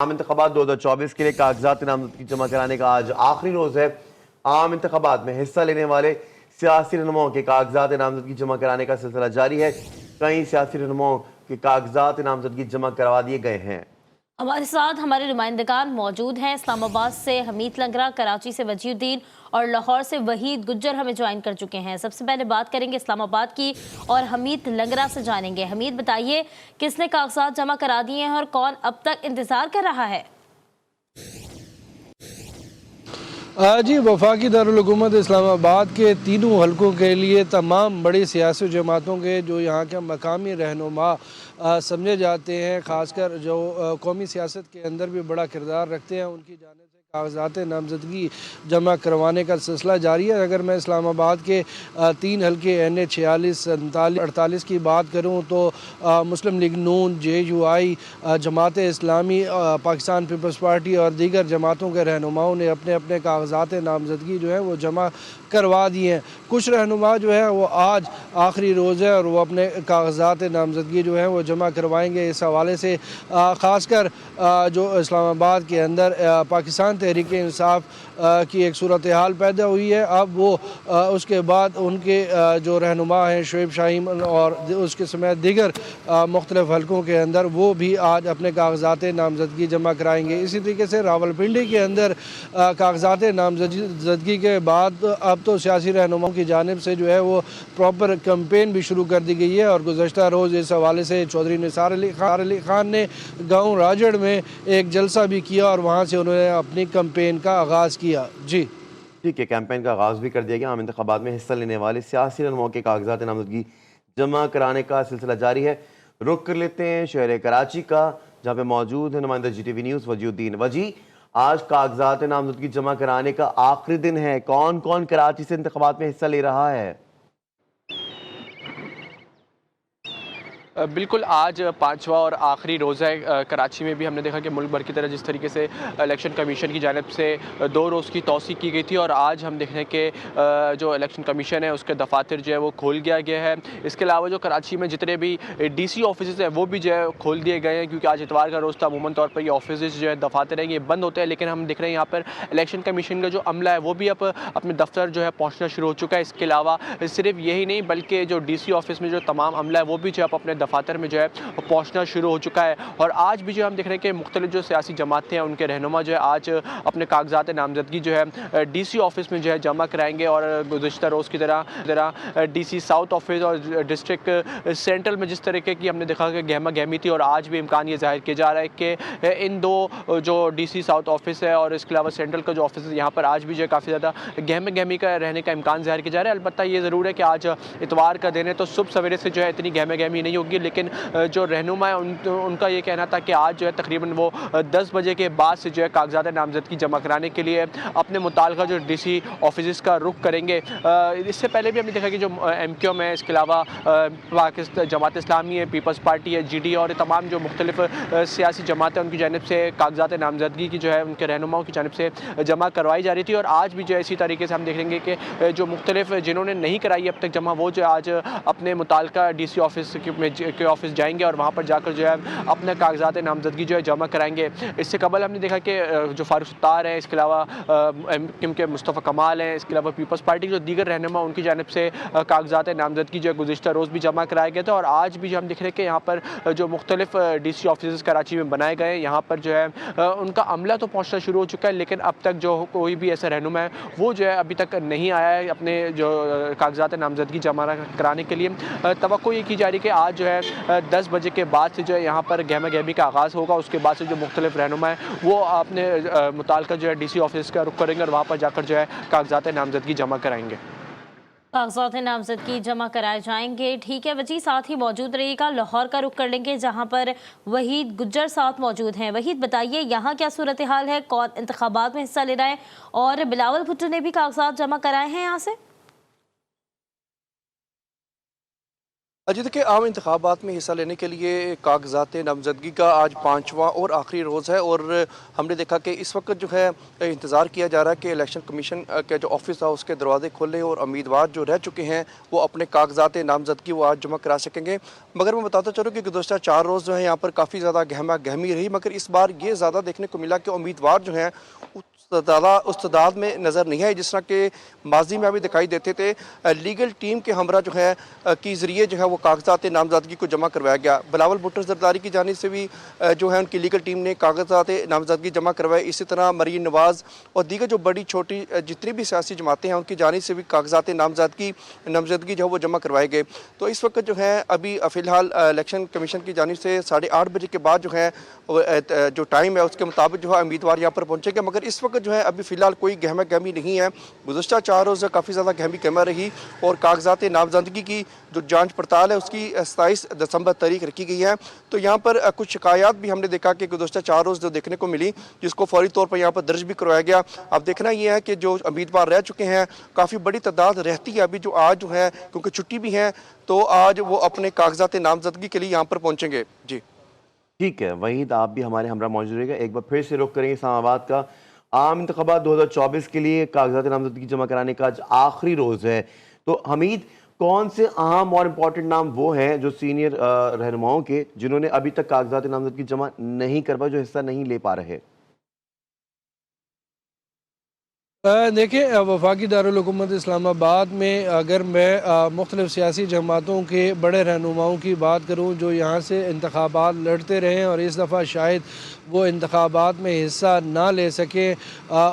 आम इंतखाबात 2024 के लिए कागजात नामजदगी जमा कराने का आज आखिरी रोज है। आम इंतखाबात में हिस्सा लेने वाले सियासी रहनुमाओं के कागजात नामजदगी जमा कराने का सिलसिला जारी है। कई सियासी रहनुमाओं के कागजात नामजदगी जमा करवा दिए गए हैं। हमारे साथ हमारे नुमाइंदगान मौजूद हैं। इस्लामाबाद से हमीद लंगरा, कराची से वजीउद्दीन और लाहौर से वहीद गुज्जर हमें ज्वाइन कर चुके हैं। सबसे पहले बात करेंगे इस्लामाबाद की और हमीद लंगरा से जानेंगे। हमीद, बताइए किसने कागजात जमा करा दिए हैं और कौन अब तक इंतजार कर रहा है? जी, वफाकी दारुल-हुकूमत इस्लामाबाद के तीनों हलकों के लिए तमाम बड़ी सियासी जमातों के जो यहाँ के मकामी रहनुमा समझे जाते हैं, ख़ासकर जो कौमी सियासत के अंदर भी बड़ा किरदार रखते हैं, उनकी जानिब से कागजात नामजदगी जमा करवाने का सिलसिला जारी है। अगर मैं इस्लामाबाद के तीन हलके NA 46, 47, 48 की बात करूँ तो मुस्लिम लीग नून, JUI, Jamaat Islami, Pakistan peoples party और दीगर जमातों के रहनुमाओं ने अपने अपने कागजात नामजदगी जो है वो जमा करवा दिए हैं। कुछ रहनुमा जो है वो आज आखिरी रोज़ है और वो अपने कागजात नामजदगी जो है वो जमा करवाएंगे। इस हवाले से ख़ासकर जो इस्लामाबाद के अंदर पाकिस्तान तहरीक इंसाफ की एक सूरत हाल पैदा हुई है। अब वो उसके बाद उनके जो रहनुमा हैं शुएब शाहीन और उसके समेत दीगर मुख्तलिफ हलकों के अंदर वो भी आज अपने कागजात नामजदगी जमा कराएंगे। इसी तरीके से रावलपिंडी के अंदर कागजात नामजदगी के बाद अब तो सियासी रहनुमाओं की जानिब से जो है वो प्रॉपर कैंपेन भी शुरू कर दी गई है और गुज़श्ता रोज़ इस हवाले से चौधरी निसार अली खान ने गाँव राजड़ में एक जलसा भी किया और वहाँ से उन्होंने अपनी कैंपेन का आगाज़ किया। जी ठीक है, कैंपेन का आगाज़ भी कर दिया गया। आम इंतखाबात में हिस्सा लेने वाले सियासी रहनुमाओं के कागजात नामजदगी जमा कराने का सिलसिला जारी है। रुख कर लेते हैं शहर कराची का, जहाँ पे मौजूद है नुमाइंदा GTV न्यूज़ वजीउद्दीन। वजी, आज कागजात नामजदगी जमा कराने का आखिरी दिन है। कौन कौन कराची से इंतखाबात में हिस्सा ले रहा है? बिल्कुल, आज पाँचवा और आखिरी रोज़ा है। कराची में भी हमने देखा कि मुल्क भर की तरह जिस तरीके से इलेक्शन कमीशन की जानिब से 2 रोज़ की तौसीक़ की गई थी और आज हम देख रहे हैं कि जो इलेक्शन कमीशन है उसके दफातर जो है वो खोल दिया गया है। इसके अलावा जो कराची में जितने भी DC ऑफिस हैं वो भी जो है खोल दिए गए हैं, क्योंकि आज इतवार का रोज़ था। अमूमन तौर पर ये ऑफिस जो है दफातर हैं ये बंद होते हैं, लेकिन हम देख रहे हैं यहाँ पर इलेक्शन कमीशन का जो अमला है वो भी अब अपने दफ्तर जो है पहुँचना शुरू हो चुका है। इसके अलावा सिर्फ यही नहीं बल्कि जो DC ऑफिस में जो तमाम अमला है वो भी जो है अपने दफातर में जो है पहुंचना शुरू हो चुका है। और आज भी जो हम देख रहे हैं कि मुख्तलिफ जो सियासी जमातें हैं उनके रहनुमा जो है आज अपने कागजात नामजदगी जो है DC ऑफिस में जो है जमा कराएंगे। और गुज़श्ता रोज़ की तरह DC साउथ ऑफिस और डिस्ट्रिक्ट सेंट्रल में जिस तरीके की हमने देखा कि गहमा गहमी थी, और आज भी इम्कान ये जाहिर किया जा रहा है कि इन दो जो DC साउथ ऑफिस है और इसके अलावा सेंट्रल का जो ऑफिस है यहाँ पर आज भी जो है काफ़ी ज़्यादा गहमा गहमी का रहने का इम्कान जाहिर किया जा रहा है। अलबत्ता ये ज़रूर है कि आज इतवार का दिन है तो सुबह सवेरे से जो है इतनी गहमा गहमी नहीं होगी, लेकिन जो रहनुमा है उनका ये कहना था कि आज जो है तकरीबन वो 10 बजे के बाद से जो है कागजात नामजदगी जमा कराने के लिए अपने मुताल्लिका जो DC ऑफिस का रुख करेंगे। इससे पहले भी हमने देखा कि जो MQM है, इसके अलावा पाकिस्तान जमात इस्लामी है, पीपल्स पार्टी है, GD और तमाम जो मुख्तलिफ सियासी जमातें उनकी जानिब से कागजात नामजदगी की जो है उनके रहनुमाओं की जानिब से जमा करवाई जा रही थी। और आज भी जो है इसी तरीके से हम देखेंगे कि जो मुख्तलिफ जिन्होंने नहीं कराई अब तक जमा, वो जो आज अपने मुताल्लिका DC ऑफिस के ऑफिस जाएंगे और वहाँ पर जाकर जो है अपने कागजात नामजदगी जो है जमा कराएंगे। इससे कबल हमने देखा कि जो फारूक सत्तार है, इसके अलावा MQM के मुस्तफ़ा कमाल हैं, इसके अलावा पीपल्स पार्टी के जो दीगर रहनुमा उनकी जानिब से कागजात नामजदगी जो है गुज़श्ता रोज़ भी जमा कराया गया था। और आज भी जो हम देख रहे हैं कि यहाँ पर जो मुख्तलिफ DC ऑफिस कराची में बनाए गए हैं, यहाँ पर जो है उनका अमला तो पहुँचना शुरू हो चुका है, लेकिन अब तक जो कोई भी ऐसा रहनुमा है वो जो है अभी तक नहीं आया है अपने जो कागजात नामजदगी जमा कराने के लिए। तवक्को ये की जा रही है कि आज जो है 10 बजे के बाद से जो है यहाँ पर गहमा गहमी का आगाज़ होगा। उसके बाद से जो मुख्तलिफ रहनुमा है वो अपने मुताल्लिका जो है DC ऑफिस का रुख करेंगे और वहाँ पर जाकर जो है कागजात नामजदगी जमा कराएंगे। कागजात नामजदगी जमा कराए जाएंगे। ठीक है वजी, साथ ही मौजूद रहिएगा। लाहौर का रुख कर लेंगे जहां पर वहीद गुज्जर साथ मौजूद हैं। वहीद, बताइए यहाँ क्या सूरत हाल है, कौन इंतखाबात में हिस्सा ले रहा है और बिलावल भुट्टो ने भी कागजात जमा कराए हैं यहाँ से? जी देखिए, आम इंतखाबात में हिस्सा लेने के लिए कागजात नामजदगी का आज 5वां और आखिरी रोज़ है और हमने देखा कि इस वक्त जो है इंतज़ार किया जा रहा है कि इलेक्शन कमीशन का जो ऑफिस था उसके दरवाजे खोले और उम्मीदवार जो रह चुके हैं वो अपने कागजात नामजदगी वो आज जमा करा सकेंगे। मगर मैं बताता चलूँ कि गुज़श्ता 4 रोज़ जो है यहाँ पर काफ़ी ज़्यादा गहमा गहमी रही, मगर इस बार ये ज़्यादा देखने को मिला कि उम्मीदवार जो हैं उस तादाद में नज़र नहीं आए जिस तरह के माजी में अभी दिखाई देते थे। लीगल टीम के हमरा जो है के ज़रिए जो है वो कागजात नामजदगी को जमा करवाया गया। बिलावल भुट्टो ज़रदारी की जानिब से भी जो है उनकी लीगल टीम ने कागजात नामजदगी जमा करवाए। इसी तरह मरीन नवाज़ और दीगर जो बड़ी छोटी जितनी भी सियासी जमातें हैं उनकी जानिब से भी कागजात नामजदगी जो है वो जमा करवाए गए। तो इस वक्त जो है अभी फ़िलहाल इलेक्शन कमीशन की जानिब से 8:30 बजे के बाद जो है जो टाइम है उसके मुताबिक जो है उम्मीदवार यहाँ पर पहुँचेंगे। मगर इस वक्त जो है अभी फ़िलहाल कोई गहमा गहमी नहीं है। गुज़श्ता 4 रोज़ काफ़ी ज़्यादा गहमी गहमा रही और कागजात नामजदगी की जो जांच पड़ताल है उसकी 27 दिसंबर तारीख रखी गई है। तो यहाँ पर कुछ शिकायत भी हमने देखा कि गुज़श्ता 4 रोज़ जो देखने को मिली जिसको फौरी तौर पर यहाँ पर दर्ज भी करवाया गया। अब देखना ये है कि जो उम्मीदवार रह चुके हैं काफ़ी बड़ी तादाद रहती है अभी जो आज जो है क्योंकि छुट्टी भी है तो आज वो अपने कागजात नामजदगी के लिए यहाँ पर पहुँचेंगे। जी ठीक है वहीद, आप भी हमारे हमरा मौजूद रहेगा। एक बार फिर से रुख करेंगे इस्लामाबाद का। आम इंतखाबात 2024 के लिए कागजात नामजदगी जमा कराने का आज आखिरी रोज़ है। तो हमीद, कौन से अहम और इम्पोर्टेंट नाम वो हैं जो सीनियर रहनुमाओं के जिन्होंने अभी तक कागजात नामजदगी जमा नहीं करवाई, जो हिस्सा नहीं ले पा रहे? देखिए, वफाकी दारुल हुकूमत इस्लामाबाद में अगर मैं मुख्तलिफ़ सियासी जमातों के बड़े रहनुमाओं की बात करूँ जो यहाँ से इंतखाबात लड़ते रहें और इस दफ़ा शायद वो इंतखाबात में हिस्सा ना ले सकें,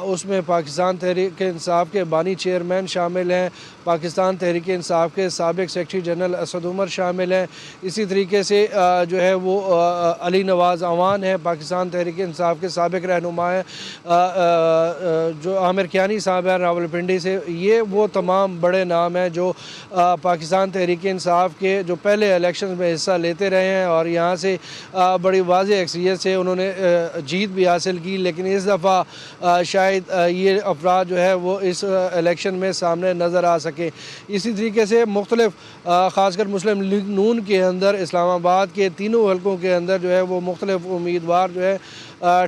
उसमें पाकिस्तान तहरीक इंसाफ के बानी चेयरमैन शामिल हैं, पाकिस्तान तहरीक इंसाफ के साबिक़ सेक्रेटरी जनरल असद उमर शामिल हैं। इसी तरीके से जो है वो अली नवाज़ अवान है, पाकिस्तान तहरीक इंसाफ के साबिक़ रहनुमा हैं, जो आमिर कियानी साहब हैं रावलपिंडी से। ये वो तमाम बड़े नाम हैं जो पाकिस्तान तहरीक इंसाफ के जो पहले इलेक्शन में हिस्सा लेते रहे हैं और यहाँ से बड़ी वाज़ेह अक्सरियत से उन्होंने जीत भी हासिल की। लेकिन इस दफ़ा शायद ये अफराद जो है वो इस इलेक्शन में सामने नज़र आ सके। इसी तरीके से मुख्तलिफ़ ख़ासकर मुस्लिम लीग नून के अंदर इस्लामाबाद के तीनों हलकों के अंदर जो है वो मुख्तलिफ़ उम्मीदवार जो है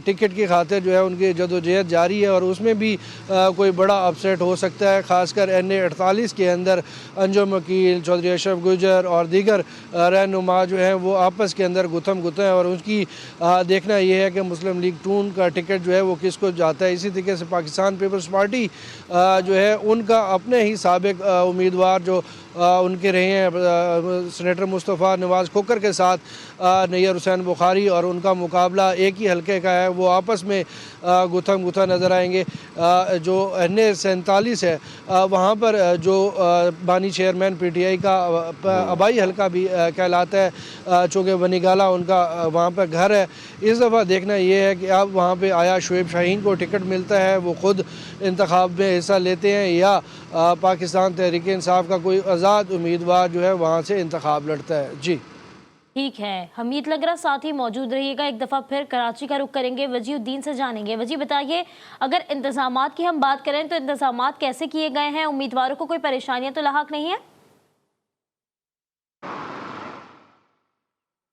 टिकट की खातिर जो है उनकी जदोजहद जारी है और उसमें भी कोई बड़ा अपसेट हो सकता है। ख़ासकर NA 48 के अंदर अंजुम वकील, चौधरी अशरफ गुजर और दीगर रहनुमा जो हैं वो आपस के अंदर गुथम गुथम है और उनकी देखना ये है कि मुस्लिम लीग नून का टिकट जो है वो किसको जाता है। इसी तरीके से पाकिस्तान पीपल्स पार्टी जो है उनका अपने ही साबिक़ उम्मीदवार जो उनके रहे हैं सेनेटर मुस्तफ़ा नवाज़ खोकर के साथ नैयर हुसैन बुखारी और उनका मुकाबला एक ही हलके का है, वो आपस में गुथम गुथा नज़र आएंगे। जो NA 47 है वहाँ पर जो बानी चेयरमैन PTI का आबाई हलका भी कहलाता है, चूँकि वनीगाला उनका वहाँ पर घर है। इस दफ़ा देखना ये है कि अब वहाँ पे आया शुएब शाहीन को टिकट मिलता है, वो ख़ुद इंतखाब में हिस्सा लेते हैं या पाकिस्तान तहरीक इंसाफ का कोई आज़ाद उम्मीदवार जो है वहाँ से इंतखाब लड़ता है। जी ठीक है, हमीद लंगरा साथ ही मौजूद रहिएगा। एक दफ़ा फिर कराची का रुख करेंगे, वजीउद्दीन से जानेंगे। वजी बताइए, अगर इंतज़ामात की हम बात करें तो इंतज़ामात कैसे किए गए हैं? उम्मीदवारों को कोई परेशानियां तो लाहक नहीं है?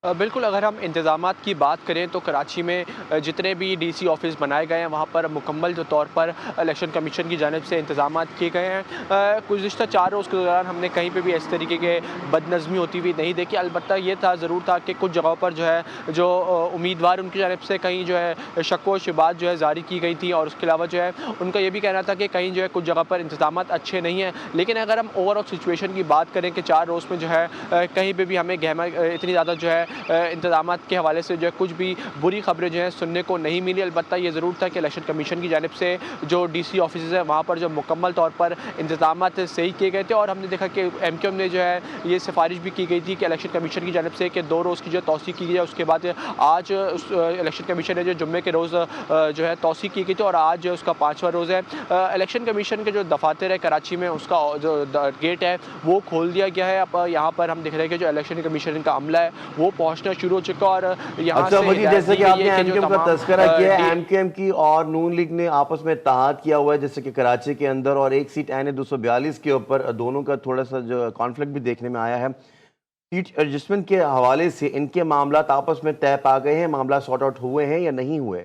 बिल्कुल, अगर हम इंतज़ामात की बात करें तो कराची में जितने भी DC ऑफ़िस बनाए गए हैं वहाँ पर मुकम्मल जो तौर पर इलेक्शन कमीशन की जानिब से इंतज़ामात किए गए हैं। गुज़िश्ता 4 रोज़ के दौरान हमने कहीं पे भी इस तरीके के बदनज़मी होती हुई नहीं देखी। अलबत्ता ये था ज़रूर था कि कुछ जगहों पर जो है जो उम्मीदवार उनकी जानिब से कहीं जो है शक व शुबात जो है जारी की गई थी और उसके अलावा जो है उनका ये भी कहना था कि कहीं जो है कुछ जगह पर इंतज़ामात अच्छे नहीं हैं। लेकिन अगर हम ओवरऑल सिचुएशन की बात करें कि 4 रोज़ में जो है कहीं पर भी हमें गहमा इतनी ज़्यादा जो है इंतज़ामात के हवाले से जो है कुछ भी बुरी खबरें जो हैं सुनने को नहीं मिली। अलबत्ता ये ज़रूर था कि इलेक्शन कमीशन की जानिब से जो DC ऑफिस है वहाँ पर जो मुकम्मल तौर पर इंतज़ामात सही किए गए थे और हमने देखा कि MQM ने जो है ये सिफारिश भी की गई थी कि इलेक्शन कमीशन की जानिब से कि 2 रोज़ की जो तौसी की गई है उसके बाद आज उस इलेक्शन कमीशन ने जो जुम्मे के रोज़ जो है तौसी की गई थी और आज उसका 5वां रोज़ है। इलेक्शन कमीशन के जो दफातर है कराची में उसका जो गेट है वो खोल दिया गया है। अब यहाँ पर हम देख रहे हैं कि जो इलेक्शन कमीशन का अमला है वो पहुँचना शुरू हो चुका और यहाँ अच्छा से जैसे कि आपने MQM का तस्करा किया है, डी- MQM की और नून लीग ने आपस में इत्तेहाद किया हुआ है जैसे कि कराची के अंदर और एक सीट NA 242 के ऊपर दोनों का थोड़ा सा जो कॉन्फ्लिक्ट भी देखने में आया है। सीट एडजस्टमेंट के हवाले से इनके मामला आपस में तय पा गए हैं, मामला सॉर्ट आउट हुए हैं या नहीं हुए?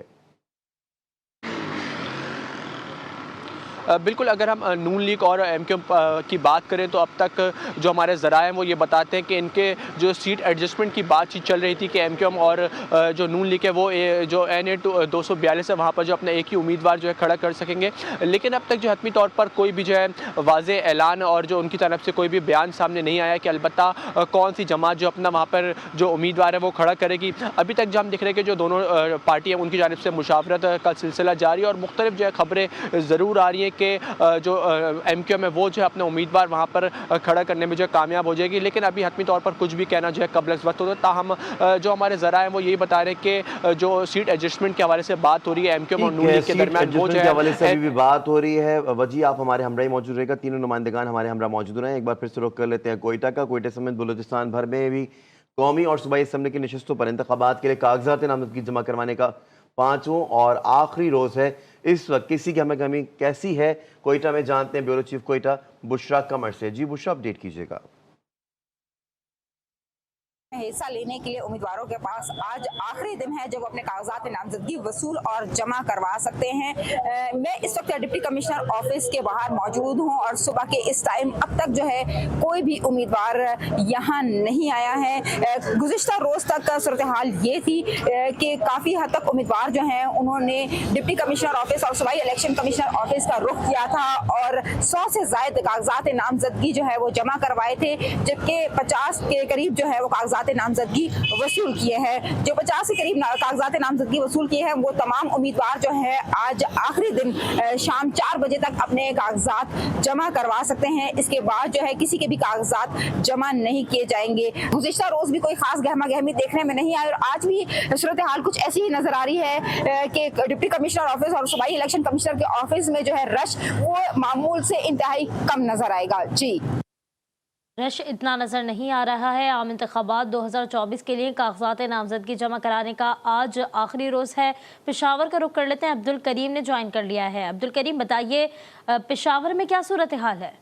बिल्कुल, अगर हम नून लीग और एमक्यूएम की बात करें तो अब तक जो हमारे ज़राए हैं वो ये बताते हैं कि इनके जो सीट एडजस्टमेंट की बातचीत चल रही थी कि एमक्यूएम और जो नून लीग है वो जो NA 242 है वहाँ पर जो अपना एक ही उम्मीदवार जो है खड़ा कर सकेंगे। लेकिन अब तक जो हतमी तौर पर कोई भी जो है वाज़े ऐलान और जो उनकी तरफ से कोई भी बयान सामने नहीं आया कि अलबत्ता कौन सी जमात जो अपना वहाँ पर जो उम्मीदवार है वो खड़ा करेगी। अभी तक जो हम देख रहे हैं कि जो दोनों पार्टी हैं उनकी जानिब से मुशावरत का सिलसिला जारी है और मुख्तलिफ जो है खबरें ज़रूर आ रही हैं कि जो एमक्यूएम है वो जो है अपने उम्मीदवार वहाँ पर खड़ा करने में जो है कामयाब हो जाएगी। लेकिन अभी हतमी तौर पर कुछ भी कहना जो है कबल वक्त होता है। ताहम जो हमारे ज़राए हैं वो यही बता रहे हैं कि जो सीट एडजस्टमेंट के हवाले से बात हो रही है एमक्यूएम और नून लीग के दरमियान वो जो है हवाले से अभी भी बात हो रही है। वजी आप हमारे हमरा ही मौजूद रहेगा, तीनों नुमाइंदगान हमारे हमरा मौजूद रहे। एक बार फिर से रुख कर लेते हैं कोयटा का। कोयटा समेत बलूचिस्तान भर में भी कौमी और सूबाई असम्बली की नशस्तों पर इंतखाबात के लिए कागजात नामजदगी जमा करवाने का 5वां और आखिरी रोज है। इस वक्त किसी की हमें कमी कैसी है कोयटा में जानते हैं ब्यूरो चीफ कोयटा बुशरा कमर से। जी बुशरा, अपडेट कीजिएगा। हिस्सा लेने के लिए उम्मीदवारों के पास आज आखिरी दिन है जब अपने कागजात नामजदगी वसूल और जमा करवा सकते हैं। मैं इस वक्त डिप्टी कमिश्नर ऑफिस के बाहर मौजूद हूं और सुबह के इस टाइम अब तक जो है कोई भी उम्मीदवार यहां नहीं आया है। गुज़िश्ता रोज तक सूरत हाल ये थी कि काफ़ी हद तक उम्मीदवार जो हैं उन्होंने डिप्टी कमिश्नर ऑफिस और सूबाई इलेक्शन कमिश्नर ऑफिस का रुख किया था और 100 से ज़ायद कागजात नामजदगी जो है वो जमा करवाए थे, जबकि 50 के करीब जो है वो कागजात नामजदगी वसूल किए हैं। जो 50 के करीब कागजात नामजदगी वसूल किए हैं वो तमाम उम्मीदवार जो है आज आखिरी दिन शाम 4 बजे तक अपने कागजात जमा करवा सकते हैं। इसके बाद जो है किसी के भी कागजात जमा नहीं किए जाएंगे। गुज़िश्ता रोज भी कोई खास गहमा गहमी देखने में नहीं आई और आज भी सूरत हाल कुछ ऐसी ही नजर आ रही है कि डिप्टी कमिश्नर ऑफिस और सूबाई इलेक्शन कमिश्नर के ऑफिस में जो है रश वो मामूल से इंतहाई कम नजर आएगा। जी, रश इतना नज़र नहीं आ रहा है। आम इंतखाबात 2024 के लिए कागजात नामजदगी जमा कराने का आज आखिरी रोज़ है। पेशावर का रुख कर लेते हैं, अब्दुल करीम ने ज्वाइन कर लिया है। अब्दुल करीम, बताइए पेशावर में क्या सूरत हाल है?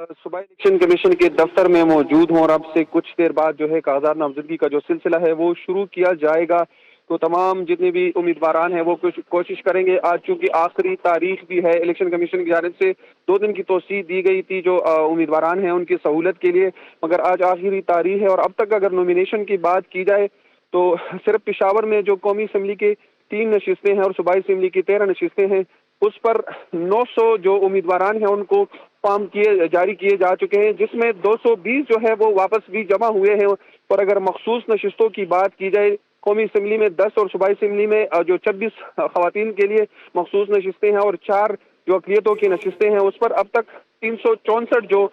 सूबाई इलेक्शन कमीशन के दफ्तर में मौजूद हूँ और अब से कुछ देर बाद जो है कागजात नामजदगी का जो सिलसिला है वो शुरू किया जाएगा। तो तमाम जितने भी उम्मीदवारान हैं वो कुछ कोशिश करेंगे। आज चूंकि आखिरी तारीख भी है, इलेक्शन कमीशन की जानिब से 2 दिन की तोसी दी गई थी जो उम्मीदवारान हैं उनकी सहूलत के लिए, मगर आज आखिरी तारीख है। और अब तक अगर नॉमिनेशन की बात की जाए तो सिर्फ पेशावर में जो कौमी असम्बली के 3 नशिस्तें हैं और सूबाई असम्बली की 13 नशिस्तें हैं, उस पर 900 जो उम्मीदवारान हैं उनको फॉर्म जारी किए जा चुके हैं, जिसमें 220 जो है वो वापस भी जमा हुए हैं। और अगर मखसूस नशिस्तों की बात की जाए, कौमी असम्बली में 10 और सूबाई असम्बली में जो 26 खवातीन के लिए मखसूस नशिस्तें हैं और 4 जो अक़लियतों की नशिस्तें हैं, उस पर अब तक 364 जो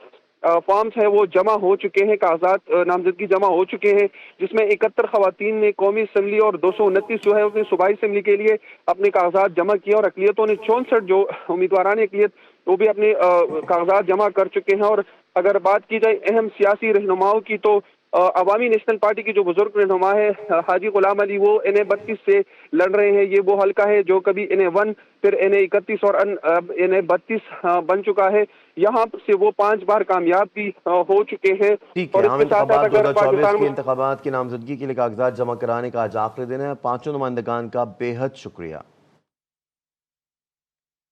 फॉर्म्स हैं वो जमा हो चुके हैं, कागजात नामजदगी जमा हो चुके हैं, जिसमें 71 खवातीन ने कौमी असम्बली और 229 जो है उसने सूबाई असम्बली के लिए अपने कागजात जमा किए और अक़लियतों ने 64 जो उम्मीदवारान अक़लियत वो भी अपने कागजात जमा कर चुके हैं। और अगर बात की जाए अहम सियासी रहनुमाओं की तो अवामी नेशनल पार्टी की जो बुजुर्ग रहनुमा है हाजी गुलाम अली, वो NA 32 से लड़ रहे हैं। ये वो हल्का है जो कभी NA 1 फिर NA 31 और NA 32 बन चुका है। यहाँ से वो 5 बार कामयाब भी हो चुके हैं। ठीक है, आम इंतखाबात 2024 के इंतखाबात की नामजदगी के लिए कागजात जमा कराने का आज आखिरी दिन है। 5 नुमाइंदगान का बेहद शुक्रिया।